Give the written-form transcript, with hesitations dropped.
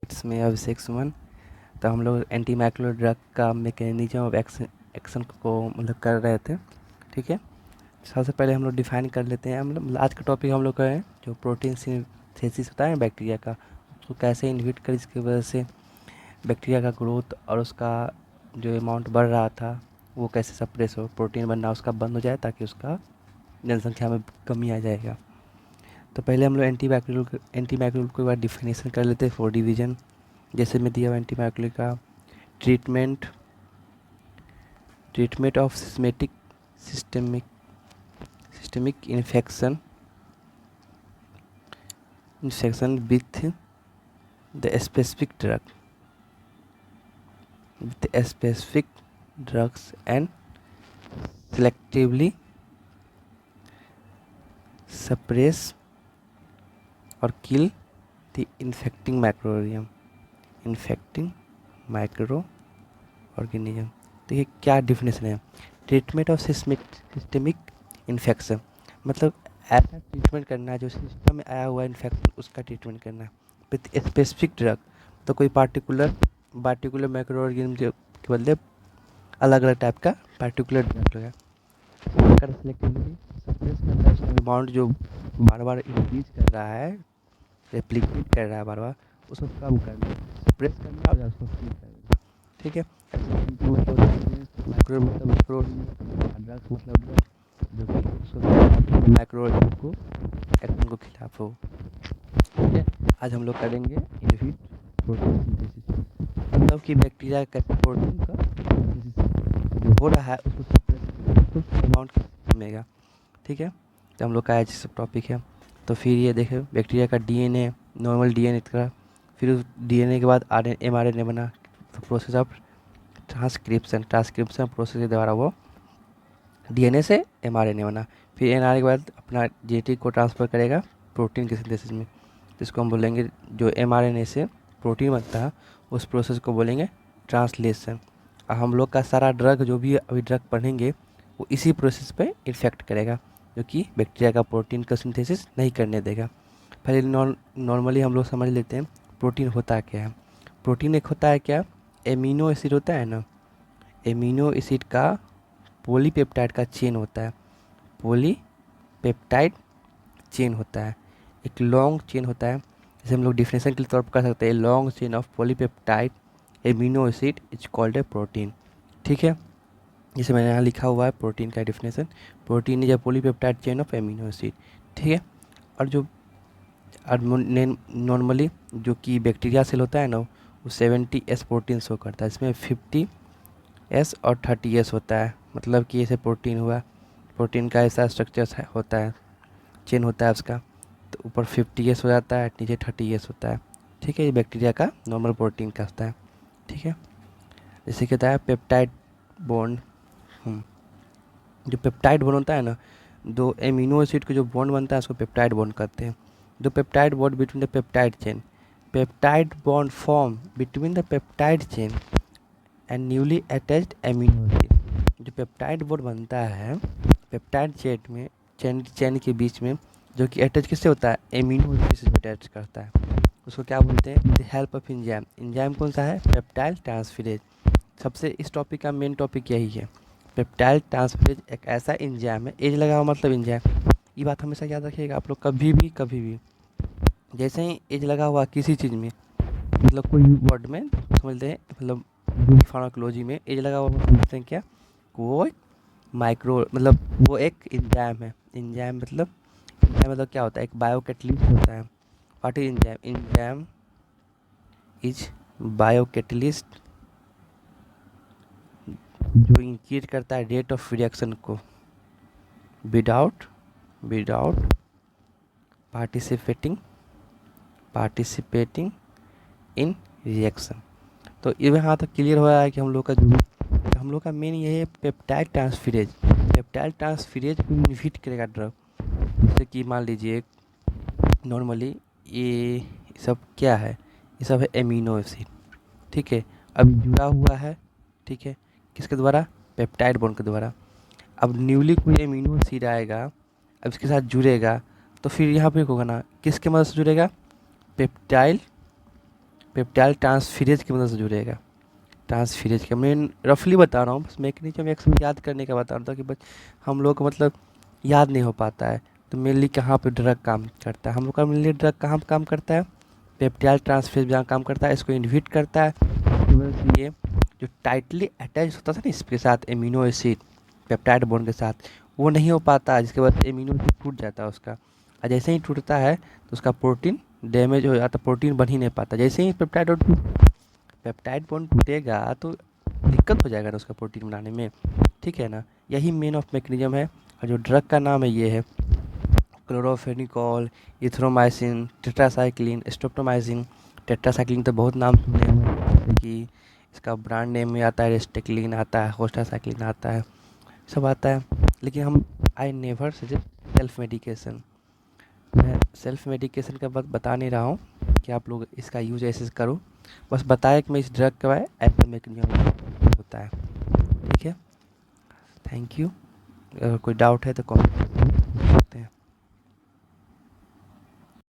इसमें अभिषेक सुमन। तो हम लोग एंटी माइक्रोबियल ड्रग का मैकेनिज्म ऑफ एक्शन को मतलब कर रहे थे। ठीक है, सबसे पहले हम लोग डिफाइन कर लेते हैं। मतलब आज का टॉपिक हम लोग का है जो प्रोटीन सिंथेसिस होता है बैक्टीरिया का, उसको कैसे इनहिबिट कर, इसकी वजह से बैक्टीरिया का ग्रोथ और उसका जो अमाउंट बढ़ रहा था वो कैसे सप्रेस हो, प्रोटीन बनना उसका बंद हो जाए ताकि उसका जनसंख्या में कमी आ जाएगा। तो पहले हम लोग एंटी माइक्रोबियल को एक बार डिफिनेशन कर लेते हैं, 4 डिवीजन जैसे मैं दिया हुआ एंटी माइक्रोबियल का। Treatment treatment of systemic infection with the specific drugs and selectively suppress or kill the infecting microorganism। देखिए क्या डिफिनेशन है। ट्रीटमेंट ऑफ सिस्टमिक इन्फेक्शन मतलब ऐसा ट्रीटमेंट करना है जो सिस्टम में आया हुआ इन्फेक्शन उसका ट्रीटमेंट करना है विथ स्पेसिफिक ड्रग। तो कोई पार्टिकुलर माइक्रो के बदले अलग अलग टाइप का पार्टिकुलर ड्रग है। सेलेक्टिवली सप्रेस करना है उसका अमाउंट जो बार बार इंक्रीज कर रहा है, रेप्लिकेट कर रहा है बार बार, उसको कम करना, सप्रेस करना और उसको किल करना। ठीक है, माइक्रो ड्रग्स मतलब जो कि माइक्रो को एक्शन को खिलाफ हो। ठीक है, आज हम लोग करेंगे इनहिबिट प्रोटीन सिंथेसिस, मतलब कि बैक्टीरिया का प्रोटीन का जो हो रहा है उसको सप्रेस अमाउंट कमेगा। ठीक है, तो हम लोग का आज सब टॉपिक है। तो फिर ये देखें बैक्टीरिया का डीएनए, नॉर्मल डीएनए का, फिर उस डीएनए के बाद एमआरएनए बना, तो प्रोसेस ऑफ ट्रांसक्रिप्शन प्रोसेस के द्वारा वो डीएनए से एमआरएनए बना। फिर एमआरएनए के बाद अपना जेनेटिक को ट्रांसफ़र करेगा प्रोटीन के सिंथेसिस में, जिसको हम बोलेंगे जो एमआरएनए से प्रोटीन बनता है उस प्रोसेस को बोलेंगे ट्रांसलेशन। और हम लोग का सारा ड्रग जो भी अभी ड्रग पढ़ेंगे वो इसी प्रोसेस पे इफेक्ट करेगा, जो कि बैक्टीरिया का प्रोटीन का सिंथेसिस नहीं करने देगा। पहले नॉर्मली हम लोग समझ लेते हैं प्रोटीन होता क्या है। प्रोटीन एक होता है क्या, एमिनो एसिड होता है ना, एमिनो एसिड का पॉलीपेप्टाइड का चेन होता है, पॉलीपेप्टाइड चेन होता है, एक लॉन्ग चेन होता है। जैसे हम लोग डिफिनेशन के तौर पर कर सकते हैं, long chain of polypeptide amino acid is called a protein. ठीक है, जैसे मैंने यहाँ लिखा हुआ है प्रोटीन का definition, protein is a polypeptide chain of amino acid. ठीक है, और जो नॉर्मली जो कि बैक्टीरिया सेल होता है ना वो 70S प्रोटीन शो करता है, इसमें 50S और 30S होता है, मतलब कि ऐसे प्रोटीन हुआ, प्रोटीन का ऐसा स्ट्रक्चर होता है, चेन होता है उसका, तो ऊपर 50S हो जाता है, नीचे 30S होता है। ठीक है, ये बैक्टीरिया का नॉर्मल प्रोटीन का होता है। ठीक है, जैसे कहता है पेप्टाइड बॉन्ड, जो पेप्टाइड बॉन्ड होता है ना, दो एमिनो एसिड का जो बॉन्ड बनता है उसको पेप्टाइड बॉन्ड कहते हैं। The peptide bond between the peptide bond form between the peptide chain and newly attached amino acid. जो पेप्टाइड बॉन्ड बनता है पेप्टाइड चेन के बीच में, जो कि अटैच किससे होता है, एमिनो एसिड से अटैच करता है, उसको क्या बोलते हैं, the help of enzyme. Enzyme कौन सा है, पेप्टाइल ट्रांसफरेज। सबसे इस टॉपिक का मेन टॉपिक यही है, पेप्टाइल ट्रांसफरेज एक ऐसा एंजाइम है, एज लगा हुआ मतलब एंजाइम। ये बात हमेशा याद रखिएगा आप लोग, कभी भी जैसे ही एज लगा हुआ किसी चीज़ में, मतलब कोई वर्ड में समझते हैं, मतलब फार्माकोलॉजी में एज लगा हुआ समझते हैं क्या, वो माइक्रो मतलब वो एक एंजाइम है। एंजाइम मतलब क्या होता है, एक बायोकैटलिस्ट होता है। What is enzyme, enzyme is biocatalyst जो इंक्रीज करता है रेट ऑफ रिएक्शन को विदाउट पार्टिसिपेटिंग इन रिएक्शन। तो यहाँ तक क्लियर हो रहा है कि हम लोग का मेन ये है पेप्टाइड ट्रांसफरेज को इनहिबिट करेगा ड्रग। जैसे कि मान लीजिए नॉर्मली ये सब क्या है, ये सब है एमिनो एसिड। ठीक है, अब जुड़ा हुआ है, ठीक है, किसके द्वारा, पेप्टाइड बॉन्ड के द्वारा। अब न्यूली कोई एमिनो एसिड आएगा, अब इसके साथ जुड़ेगा, तो फिर यहाँ पे होगा ना, किसके मदद से जुड़ेगा, पेप्टाइल पेप्टाइड ट्रांसफेरेज की मदद से जुड़ेगा। ट्रांसफेरेज का मैं रफली बता रहा हूँ, बस मैकेनिज्म एक सब याद करने का बता रहा था कि बस हम लोग को मतलब याद नहीं हो पाता है। तो मेनली कहाँ पे ड्रग काम करता है, हम लोग का मेनली ड्रग कहाँ पे काम करता है, पेप्टाइड ट्रांसफेरेज जहाँ काम करता है, इसको इनहिबिट करता है। ये जो टाइटली अटैच होता था ना इसके साथ एमिनो एसिड पेप्टाइड बॉन्ड के साथ, वो नहीं हो पाता, जिसके बाद एमिनो एसिड टूट जाता है उसका। और जैसे ही टूटता है तो उसका प्रोटीन डैमेज हो जाता, प्रोटीन बन ही नहीं पाता। जैसे ही पेप्टाइड बॉन्ड टूटेगा तो दिक्कत हो जाएगा ना उसका प्रोटीन बनाने में, ठीक है ना। यही मेन ऑफ मैकेनिज्म है। और जो ड्रग का नाम है ये है क्लोरोफेनिकॉल, इथ्रोमाइसिन, टेट्रासाइक्लिन, स्ट्रेप्टोमाइसिन। टेट्रासाइक्लिन तो बहुत नाम सुने हैं, जैसे कि इसका ब्रांड नेम में आता है, रेस्टेक्लिन आता है, होस्टासाइक्लिन आता है, सब आता है। लेकिन हम I never suggest self medication. मैं सेल्फ मेडिकेशन का बात बता नहीं रहा हूँ कि आप लोग इसका यूज ऐसे करो, बस बताया कि मैं इस ड्रग का ऐसा मैकेनिज्म होता है, ठीक है। Thank you. अगर कोई डाउट है तो कमेंट